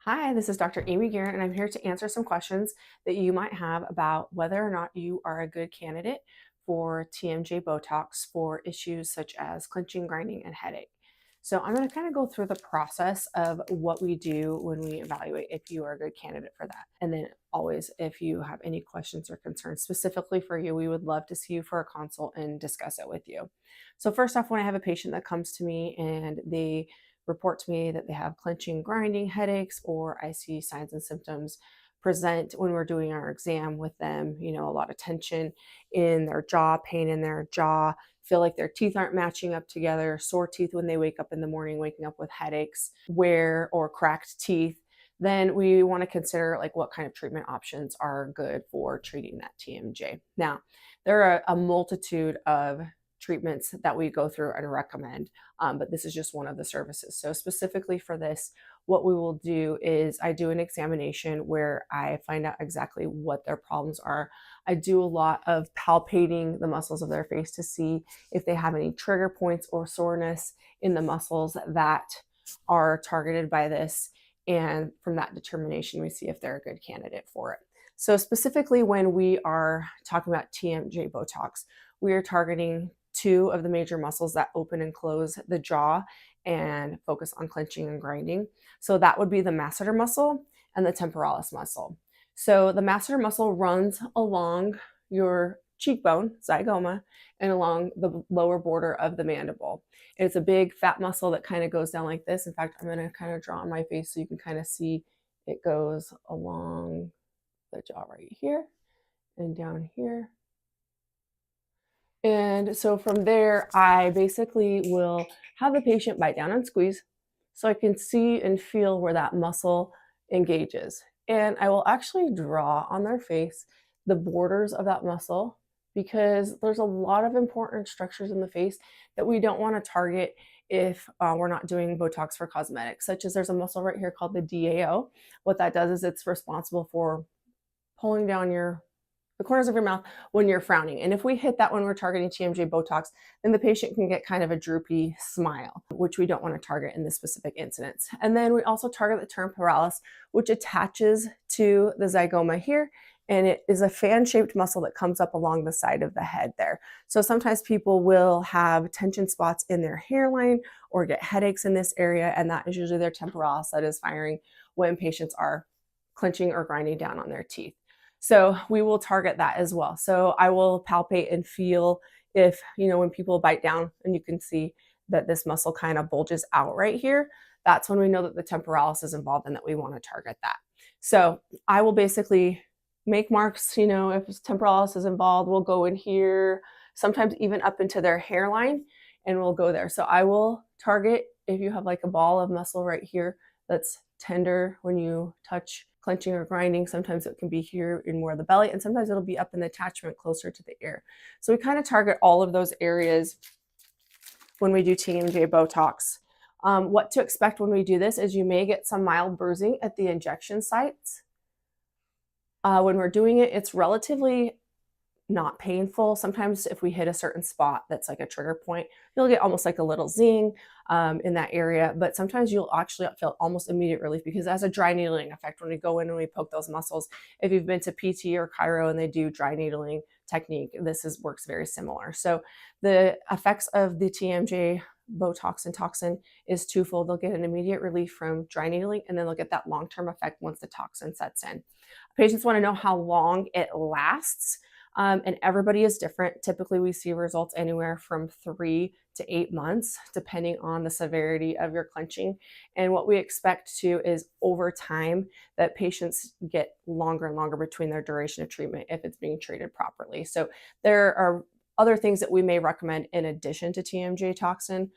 Hi, this is Dr. Amy Gearin, and I'm here to answer some questions that you might have about whether or not you are a good candidate for TMJ Botox for issues such as clenching, grinding, and headache. So, I'm going to kind of go through the process of what we do when we evaluate if you are a good candidate for that. And then, always, if you have any questions or concerns specifically for you, we would love to see you for a consult and discuss it with you. So, first off, when I have a patient that comes to me and they report to me that they have clenching, grinding headaches, or I see signs and symptoms present when we're doing our exam with them. A lot of tension in their jaw, pain in their jaw, feel like their teeth aren't matching up together, sore teeth when they wake up in the morning, waking up with headaches, wear or cracked teeth. Then we want to consider like what kind of treatment options are good for treating that TMJ. Now, there are a multitude of treatments that we go through and recommend. But this is just one of the services. So specifically for this, what we will do is I do an examination where I find out exactly what their problems are. I do a lot of palpating the muscles of their face to see if they have any trigger points or soreness in the muscles that are targeted by this. And from that determination, we see if they're a good candidate for it. So specifically when we are talking about TMJ Botox, we are targeting two of the major muscles that open and close the jaw and focus on clenching and grinding. So that would be the masseter muscle and the temporalis muscle. So the masseter muscle runs along your cheekbone, zygoma, and along the lower border of the mandible. It's a big fat muscle that kind of goes down like this. In fact, I'm going to kind of draw on my face so you can kind of see it goes along the jaw right here and down here. And so from there, I basically will have the patient bite down and squeeze so I can see and feel where that muscle engages. And I will actually draw on their face the borders of that muscle because there's a lot of important structures in the face that we don't want to target if we're not doing Botox for cosmetics, such as there's a muscle right here called the DAO. What that does is it's responsible for pulling down the corners of your mouth when you're frowning. And if we hit that when we're targeting TMJ Botox, then the patient can get kind of a droopy smile, which we don't want to target in this specific incidence. And then we also target the temporalis, which attaches to the zygoma here. And it is a fan-shaped muscle that comes up along the side of the head there. So sometimes people will have tension spots in their hairline or get headaches in this area. And that is usually their temporalis that is firing when patients are clenching or grinding down on their teeth. So we will target that as well. So I will palpate and feel if, when people bite down and you can see that this muscle kind of bulges out right here, that's when we know that the temporalis is involved and that we want to target that. So I will basically make marks, if temporalis is involved, we'll go in here, sometimes even up into their hairline, and we'll go there. So I will target if you have like a ball of muscle right here that's tender when you touch clenching or grinding. Sometimes it can be here in more of the belly, and sometimes it'll be up in the attachment closer to the ear. So we kind of target all of those areas when we do TMJ Botox. What to expect when we do this is you may get some mild bruising at the injection sites. When we're doing it, it's relatively not painful. Sometimes if we hit a certain spot that's like a trigger point, you'll get almost like a little zing in that area. But sometimes you'll actually feel almost immediate relief because it has a dry needling effect when we go in and we poke those muscles. If you've been to PT or chiro and they do dry needling technique, works very similar. So the effects of the TMJ Botox and toxin is twofold. They'll get an immediate relief from dry needling, and then they'll get that long-term effect once the toxin sets in. Patients want to know how long it lasts. And everybody is different. Typically, we see results anywhere from 3 to 8 months, depending on the severity of your clenching. And what we expect to is over time that patients get longer and longer between their duration of treatment if it's being treated properly. So there are other things that we may recommend in addition to TMJ toxin.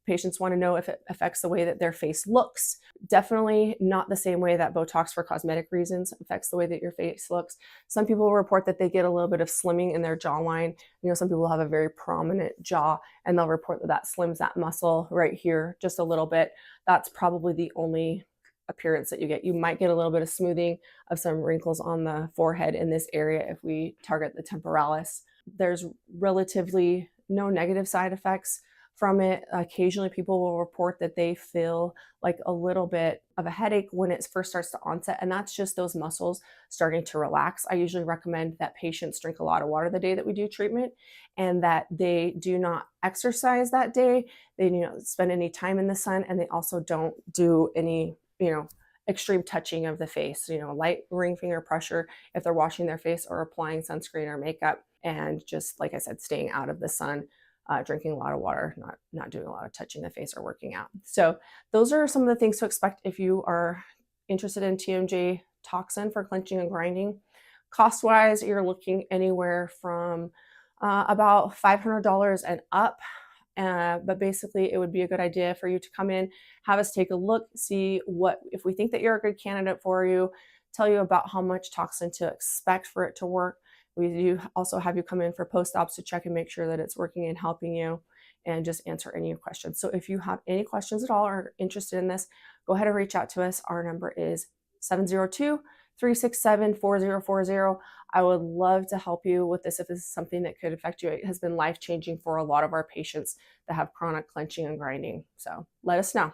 Patients want to know if it affects the way that their face looks. Definitely not the same way that Botox for cosmetic reasons affects the way that your face looks. Some people report that they get a little bit of slimming in their jawline. Some people have a very prominent jaw, and they'll report that slims that muscle right here just a little bit. That's probably the only appearance that you get. You might get a little bit of smoothing of some wrinkles on the forehead in this area if we target the temporalis. There's relatively no negative side effects from it. Occasionally, people will report that they feel like a little bit of a headache when it first starts to onset, and that's just those muscles starting to relax. I usually recommend that patients drink a lot of water the day that we do treatment, and that they do not exercise that day. They spend any time in the sun, and they also don't do any extreme touching of the face. Light ring finger pressure if they're washing their face or applying sunscreen or makeup, and just like I said, staying out of the sun, drinking a lot of water, not doing a lot of touching the face or working out. So those are some of the things to expect if you are interested in TMJ toxin for clenching and grinding. Cost wise, you're looking anywhere from about $500 and up. But basically, it would be a good idea for you to come in, have us take a look, see what, if we think that you're a good candidate for you, tell you about how much toxin to expect for it to work. We do also have you come in for post-ops to check and make sure that it's working and helping you, and just answer any questions. So if you have any questions at all or are interested in this, go ahead and reach out to us. Our number is 702-367-4040. I would love to help you with this if this is something that could affect you. It has been life-changing for a lot of our patients that have chronic clenching and grinding. So let us know.